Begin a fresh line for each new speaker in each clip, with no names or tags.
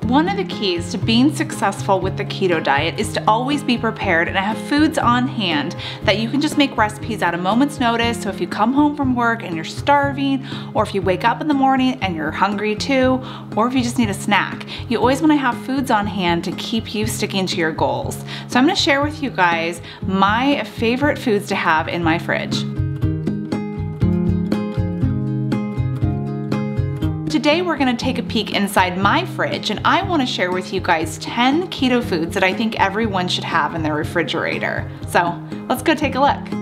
One of the keys to being successful with the keto diet is to always be prepared and have foods on hand that you can just make recipes at a moment's notice. So if you come home from work and you're starving, or if you wake up in the morning and you're hungry too, or if you just need a snack, you always want to have foods on hand to keep you sticking to your goals. So I'm going to share with you guys my favorite foods to have in my fridge. Today we're going to take a peek inside my fridge, and I want to share with you guys 10 keto foods that I think everyone should have in their refrigerator. So let's go take a look.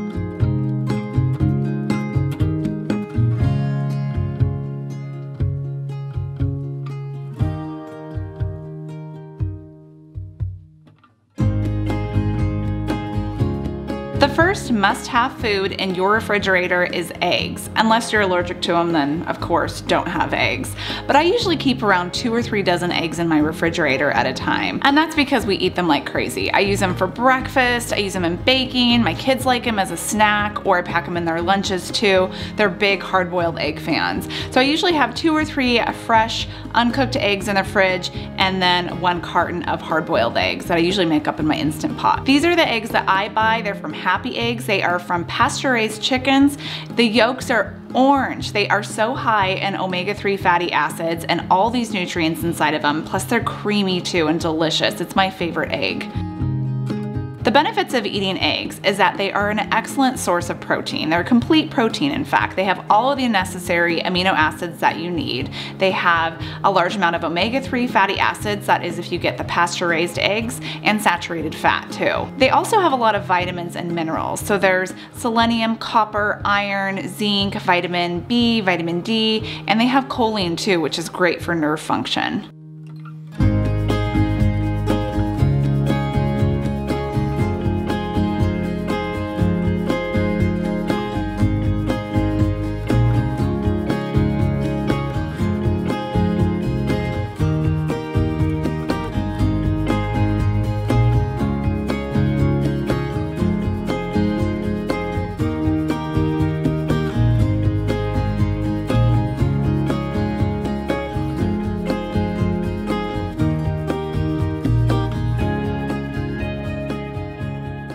The first must-have food in your refrigerator is eggs. Unless you're allergic to them, then of course don't have eggs. But I usually keep around 2 or 3 dozen eggs in my refrigerator at a time. And that's because we eat them like crazy. I use them for breakfast, I use them in baking, my kids like them as a snack, or I pack them in their lunches too. They're big hard-boiled egg fans. So I usually have 2 or 3 fresh, uncooked eggs in the fridge, and then 1 carton of hard-boiled eggs that I usually make up in my Instant Pot. These are the eggs that I buy. They're from Happy Eggs. They are from pasture-raised chickens. The yolks are orange. They are so high in omega-3 fatty acids and all these nutrients inside of them, plus they're creamy too and delicious. It's my favorite egg. The benefits of eating eggs is that they are an excellent source of protein. They're complete protein, in fact. They have all of the necessary amino acids that you need. They have a large amount of omega-3 fatty acids, that is if you get the pasture-raised eggs, and saturated fat too. They also have a lot of vitamins and minerals. So there's selenium, copper, iron, zinc, vitamin B, vitamin D, and they have choline too, which is great for nerve function.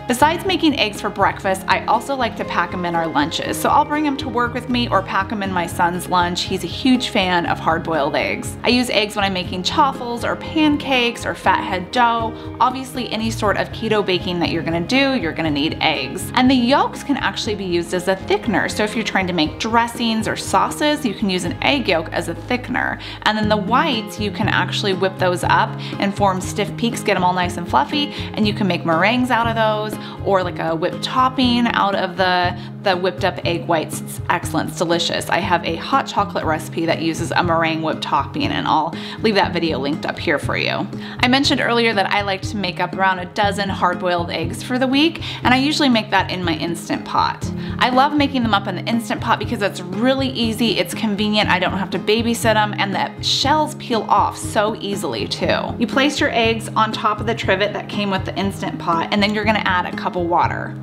Besides making eggs for breakfast, I also like to pack them in our lunches. So I'll bring them to work with me or pack them in my son's lunch. He's a huge fan of hard-boiled eggs. I use eggs when I'm making chaffles or pancakes or fathead dough. Obviously, any sort of keto baking that you're gonna do, you're gonna need eggs. And the yolks can actually be used as a thickener. So if you're trying to make dressings or sauces, you can use an egg yolk as a thickener. And then the whites, you can actually whip those up and form stiff peaks, get them all nice and fluffy, and you can make meringues out of those, or like a whipped topping out of the whipped up egg whites. It's excellent, it's delicious. I have a hot chocolate recipe that uses a meringue whipped topping, and I'll leave that video linked up here for you. I mentioned earlier that I like to make up around 12 hard-boiled eggs for the week, and I usually make that in my Instant Pot. I love making them up in the Instant Pot because it's really easy, it's convenient, I don't have to babysit them, and the shells peel off so easily too. You place your eggs on top of the trivet that came with the Instant Pot, and then you're gonna add a cup of water.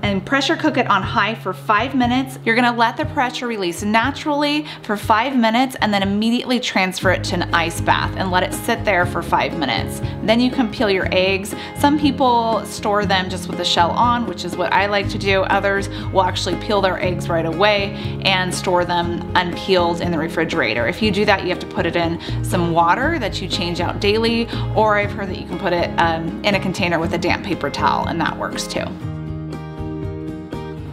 And pressure cook it on high for 5 minutes. You're gonna let the pressure release naturally for 5 minutes and then immediately transfer it to an ice bath and let it sit there for 5 minutes. Then you can peel your eggs. Some people store them just with the shell on, which is what I like to do. Others will actually peel their eggs right away and store them unpeeled in the refrigerator. If you do that, you have to put it in some water that you change out daily, or I've heard that you can put it in a container with a damp paper towel, and that works too.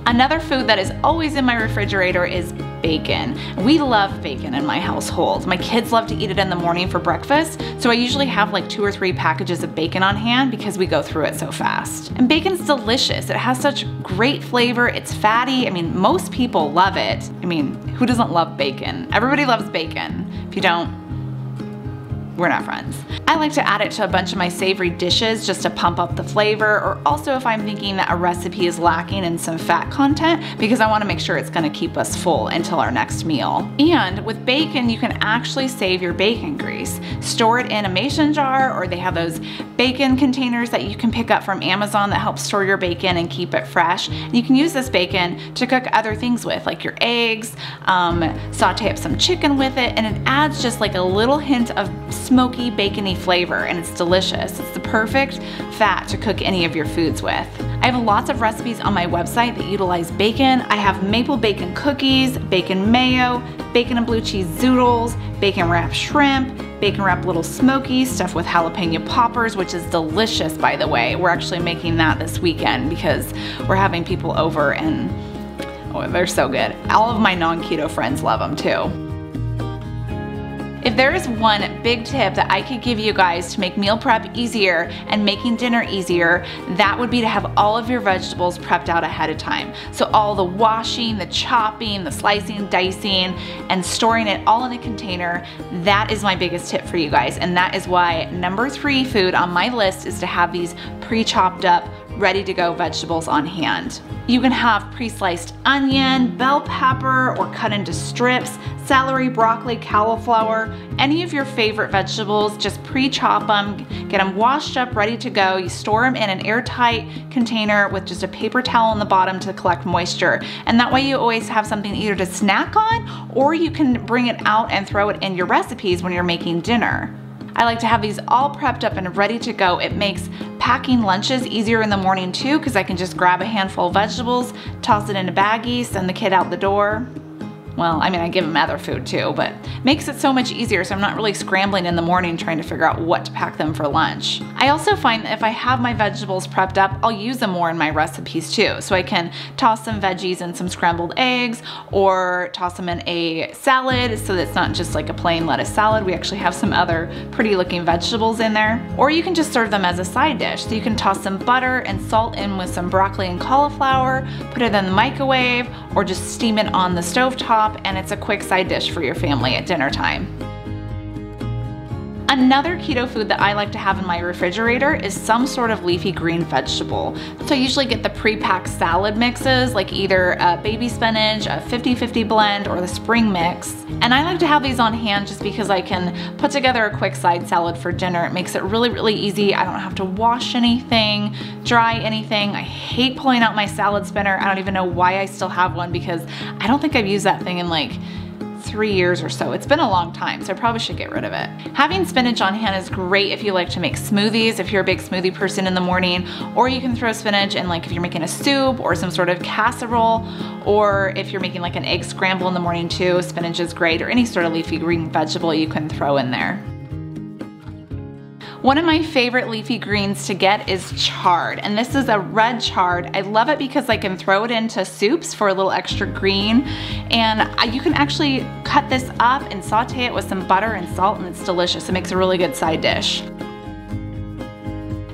Another food that is always in my refrigerator is bacon. We love bacon in my household. My kids love to eat it in the morning for breakfast, so I usually have like 2 or 3 packages of bacon on hand because we go through it so fast. And bacon's delicious. It has such great flavor. It's fatty. I mean, most people love it. I mean, who doesn't love bacon? Everybody loves bacon. If you don't, we're not friends. I like to add it to a bunch of my savory dishes just to pump up the flavor, or also if I'm thinking that a recipe is lacking in some fat content, because I want to make sure it's going to keep us full until our next meal. And with bacon, you can actually save your bacon grease. Store it in a mason jar, or they have those bacon containers that you can pick up from Amazon that help store your bacon and keep it fresh. And you can use this bacon to cook other things with, like your eggs, saute up some chicken with it, and it adds just like a little hint of smoky, bacony flavor, and it's delicious. It's the perfect fat to cook any of your foods with. I have lots of recipes on my website that utilize bacon. I have maple bacon cookies, bacon mayo, bacon and blue cheese zoodles, bacon wrapped shrimp, bacon wrapped little smokies stuffed with jalapeno poppers, which is delicious, by the way. We're actually making that this weekend because we're having people over, and oh, they're so good. All of my non-keto friends love them too. If there is one big tip that I could give you guys to make meal prep easier and making dinner easier, that would be to have all of your vegetables prepped out ahead of time. So all the washing, the chopping, the slicing, dicing, and storing it all in a container, that is my biggest tip for you guys. And that is why number 3 food on my list is to have these pre-chopped up, ready to go vegetables on hand. You can have pre-sliced onion, bell pepper, or cut into strips, celery, broccoli, cauliflower, any of your favorite vegetables. Just pre-chop them, get them washed up, ready to go. You store them in an airtight container with just a paper towel on the bottom to collect moisture. And that way you always have something either to snack on, or you can bring it out and throw it in your recipes when you're making dinner. I like to have these all prepped up and ready to go. It makes packing lunches easier in the morning too, because I can just grab a handful of vegetables, toss it in a baggie, send the kid out the door. Well, I mean, I give them other food too, but makes it so much easier, so I'm not really scrambling in the morning trying to figure out what to pack them for lunch. I also find that if I have my vegetables prepped up, I'll use them more in my recipes too. So I can toss some veggies in some scrambled eggs, or toss them in a salad so that it's not just like a plain lettuce salad. We actually have some other pretty looking vegetables in there. Or you can just serve them as a side dish. So you can toss some butter and salt in with some broccoli and cauliflower, put it in the microwave, or just steam it on the stovetop, and it's a quick side dish for your family at dinner time. Another keto food that I like to have in my refrigerator is some sort of leafy green vegetable. So I usually get the pre-packed salad mixes, like either a baby spinach, a 50-50 blend, or the spring mix. And I like to have these on hand just because I can put together a quick side salad for dinner. It makes it really, really easy. I don't have to wash anything, dry anything. I hate pulling out my salad spinner. I don't even know why I still have one, because I don't think I've used that thing in like 3 years or so. It's been a long time, so I probably should get rid of it. Having spinach on hand is great if you like to make smoothies, if you're a big smoothie person in the morning, or you can throw spinach in like if you're making a soup or some sort of casserole, or if you're making like an egg scramble in the morning too, spinach is great, or any sort of leafy green vegetable you can throw in there. One of my favorite leafy greens to get is chard, and this is a red chard. I love it because I can throw it into soups for a little extra green, and you can actually cut this up and saute it with some butter and salt, and it's delicious. It makes a really good side dish.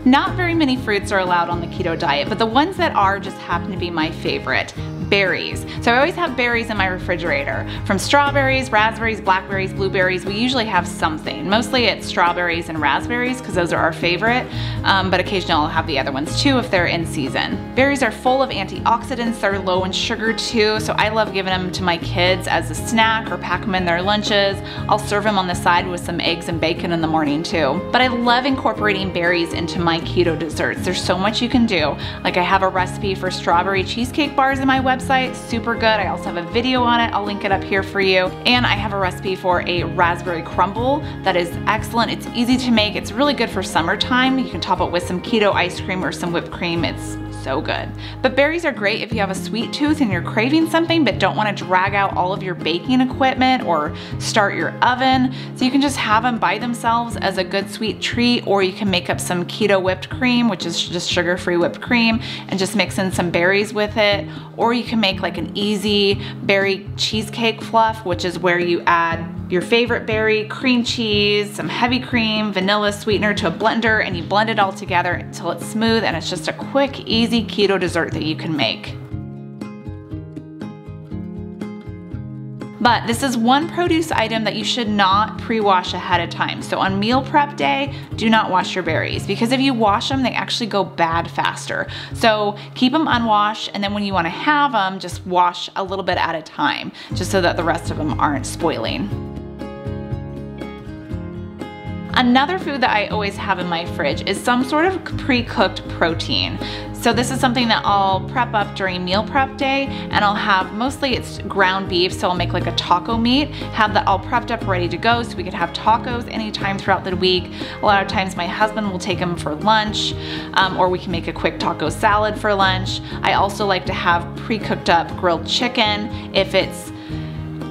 Not very many fruits are allowed on the keto diet, but the ones that are just happen to be my favorite. Berries. So I always have berries in my refrigerator. From strawberries, raspberries, blackberries, blueberries, we usually have something. Mostly it's strawberries and raspberries because those are our favorite, but occasionally I'll have the other ones too if they're in season. Berries are full of antioxidants, they're low in sugar too, so I love giving them to my kids as a snack or pack them in their lunches. I'll serve them on the side with some eggs and bacon in the morning too. But I love incorporating berries into my keto desserts. There's so much you can do. Like I have a recipe for strawberry cheesecake bars in my website, super good. I also have a video on it, I'll link it up here for you. And I have a recipe for a raspberry crumble that is excellent. It's easy to make, it's really good for summertime. You can top it with some keto ice cream or some whipped cream. It's so good. But berries are great if you have a sweet tooth and you're craving something but don't want to drag out all of your baking equipment or start your oven. So you can just have them by themselves as a good sweet treat, or you can make up some keto whipped cream, which is just sugar-free whipped cream, and just mix in some berries with it. Or you can make like an easy berry cheesecake fluff, which is where you add your favorite berry, cream cheese, some heavy cream, vanilla sweetener to a blender, and you blend it all together until it's smooth, and it's just a quick, easy keto dessert that you can make. But this is one produce item that you should not pre-wash ahead of time. So on meal prep day, do not wash your berries, because if you wash them, they actually go bad faster. So keep them unwashed, and then when you want to have them, just wash a little bit at a time, just so that the rest of them aren't spoiling. Another food that I always have in my fridge is some sort of pre-cooked protein. So this is something that I'll prep up during meal prep day, and I'll have, mostly it's ground beef, so I'll make like a taco meat, have that all prepped up ready to go so we could have tacos anytime throughout the week. A lot of times my husband will take them for lunch, or we can make a quick taco salad for lunch. I also like to have pre-cooked up grilled chicken. If it's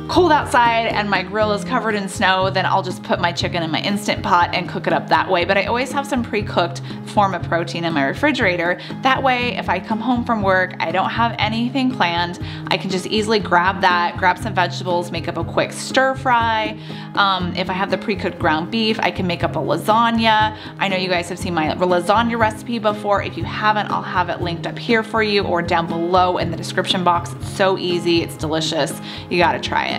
cold outside and my grill is covered in snow, then I'll just put my chicken in my Instant Pot and cook it up that way. But I always have some pre-cooked form of protein in my refrigerator. That way, if I come home from work, I don't have anything planned, I can just easily grab that, grab some vegetables, make up a quick stir fry. If I have the pre-cooked ground beef, I can make up a lasagna. I know you guys have seen my lasagna recipe before. If you haven't, I'll have it linked up here for you or down below in the description box. It's so easy, it's delicious. You gotta try it.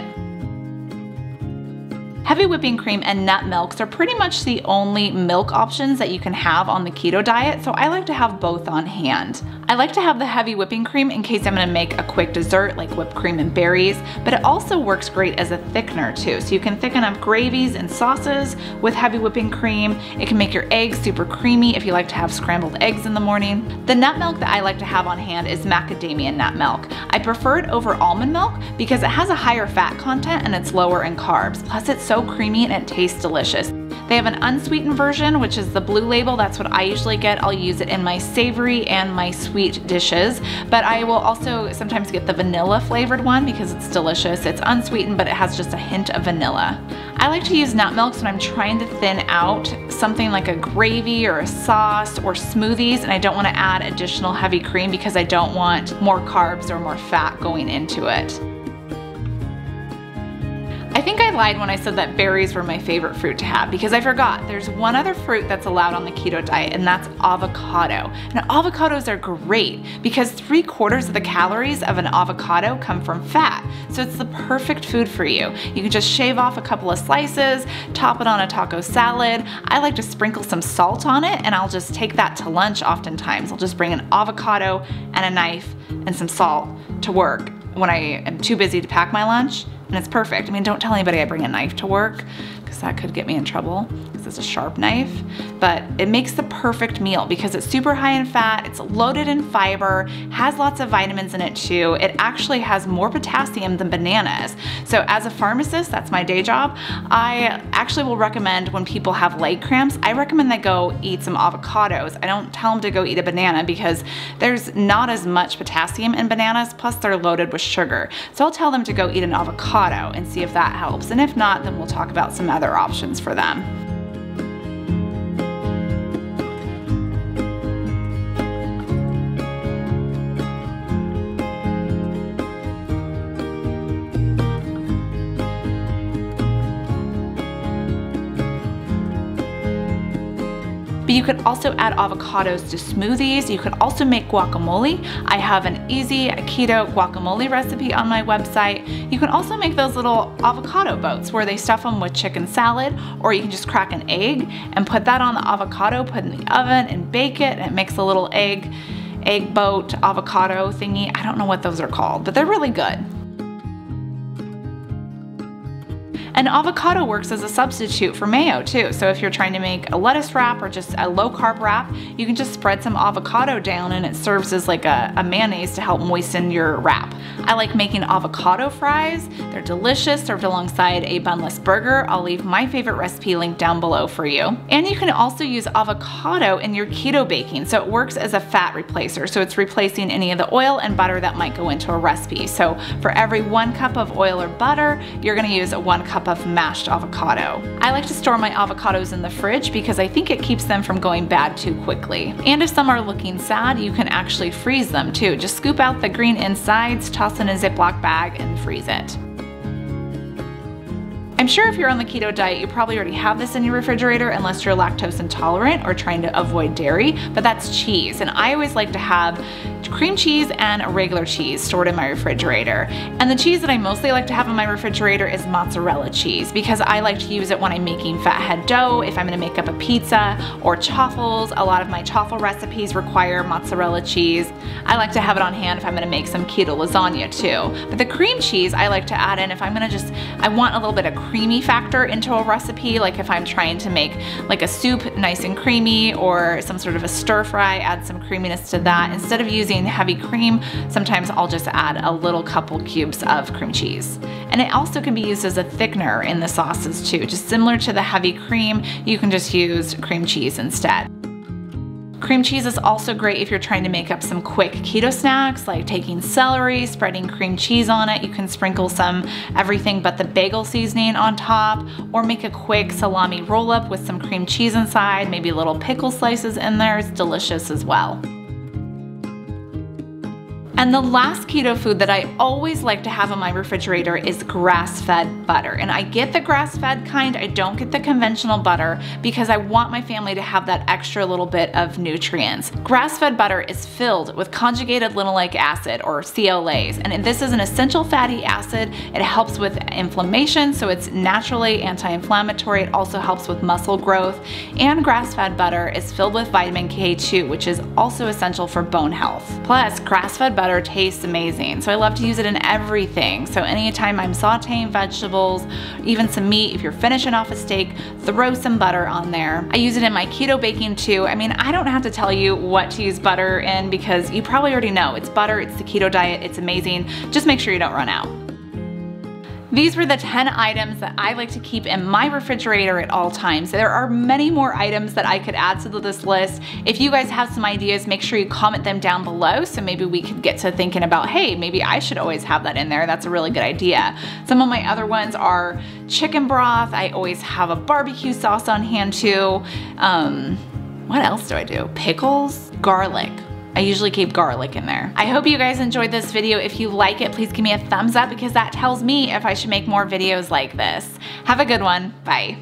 Heavy whipping cream and nut milks are pretty much the only milk options that you can have on the keto diet, so I like to have both on hand. I like to have the heavy whipping cream in case I'm gonna make a quick dessert like whipped cream and berries, but it also works great as a thickener too. So you can thicken up gravies and sauces with heavy whipping cream. It can make your eggs super creamy if you like to have scrambled eggs in the morning. The nut milk that I like to have on hand is macadamia nut milk. I prefer it over almond milk because it has a higher fat content and it's lower in carbs. Plus it's so creamy and it tastes delicious. They have an unsweetened version, which is the blue label. That's what I usually get. I'll use it in my savory and my sweet dishes, but I will also sometimes get the vanilla flavored one because it's delicious. It's unsweetened, but it has just a hint of vanilla. I like to use nut milks when I'm trying to thin out something like a gravy or a sauce or smoothies, and I don't want to add additional heavy cream because I don't want more carbs or more fat going into it. I think I lied when I said that berries were my favorite fruit to have because I forgot there's one other fruit that's allowed on the keto diet, and that's avocado. Now avocados are great because 3/4 of the calories of an avocado come from fat, so it's the perfect food for you. You can just shave off a couple of slices, top it on a taco salad. I like to sprinkle some salt on it, and I'll just take that to lunch oftentimes. I'll just bring an avocado and a knife and some salt to work when I am too busy to pack my lunch. And it's perfect. I mean, don't tell anybody I bring a knife to work because that could get me in trouble because it's a sharp knife. But it makes the perfect meal because it's super high in fat, it's loaded in fiber, has lots of vitamins in it too. It actually has more potassium than bananas. So as a pharmacist, that's my day job, I actually will recommend when people have leg cramps, I recommend they go eat some avocados. I don't tell them to go eat a banana because there's not as much potassium in bananas, plus they're loaded with sugar. So I'll tell them to go eat an avocado and see if that helps. And if not, then we'll talk about some other options for them. But you could also add avocados to smoothies. You could also make guacamole. I have an easy keto guacamole recipe on my website. You can also make those little avocado boats where they stuff them with chicken salad, or you can just crack an egg and put that on the avocado, put it in the oven and bake it, and it makes a little egg boat avocado thingy. I don't know what those are called, but they're really good. And avocado works as a substitute for mayo too. So if you're trying to make a lettuce wrap or just a low carb wrap, you can just spread some avocado down and it serves as like a mayonnaise to help moisten your wrap. I like making avocado fries. They're delicious, served alongside a bunless burger. I'll leave my favorite recipe linked down below for you. And you can also use avocado in your keto baking. So it works as a fat replacer. So it's replacing any of the oil and butter that might go into a recipe. So for every 1 cup of oil or butter, you're gonna use 1 cup of mashed avocado. I like to store my avocados in the fridge because I think it keeps them from going bad too quickly. And if some are looking sad, you can actually freeze them too. Just scoop out the green insides, toss in a Ziploc bag, and freeze it. I'm sure if you're on the keto diet, you probably already have this in your refrigerator unless you're lactose intolerant or trying to avoid dairy, but that's cheese. And I always like to have cream cheese and regular cheese stored in my refrigerator. And the cheese that I mostly like to have in my refrigerator is mozzarella cheese because I like to use it when I'm making fathead dough, if I'm gonna make up a pizza, or chaffles. A lot of my chaffle recipes require mozzarella cheese. I like to have it on hand if I'm gonna make some keto lasagna too. But the cream cheese I like to add in if I'm gonna I want a little bit of creamy factor into a recipe, like if I'm trying to make like a soup nice and creamy or some sort of a stir fry, add some creaminess to that. Instead of using heavy cream, sometimes I'll just add a little couple cubes of cream cheese. And it also can be used as a thickener in the sauces too. Just similar to the heavy cream, you can just use cream cheese instead. Cream cheese is also great if you're trying to make up some quick keto snacks, like taking celery, spreading cream cheese on it. You can sprinkle some everything but the bagel seasoning on top, or make a quick salami roll up with some cream cheese inside, maybe little pickle slices in there. It's delicious as well. And the last keto food that I always like to have in my refrigerator is grass-fed butter. And I get the grass-fed kind, I don't get the conventional butter because I want my family to have that extra little bit of nutrients. Grass-fed butter is filled with conjugated linoleic acid, or CLAs, and this is an essential fatty acid. It helps with inflammation, so it's naturally anti-inflammatory. It also helps with muscle growth. And grass-fed butter is filled with vitamin K2, which is also essential for bone health. Plus, grass-fed butter tastes amazing, so I love to use it in everything. So anytime I'm sauteing vegetables, even some meat, if you're finishing off a steak, throw some butter on there. I use it in my keto baking too. I mean, I don't have to tell you what to use butter in because you probably already know. It's butter, it's the keto diet, it's amazing. Just make sure you don't run out. These were the 10 items that I like to keep in my refrigerator at all times. There are many more items that I could add to this list. If you guys have some ideas, make sure you comment them down below so maybe we could get to thinking about, hey, maybe I should always have that in there. That's a really good idea. Some of my other ones are chicken broth. I always have a barbecue sauce on hand too. What else do I do? Pickles, garlic. I usually keep garlic in there. I hope you guys enjoyed this video. If you like it, please give me a thumbs up because that tells me if I should make more videos like this. Have a good one. Bye.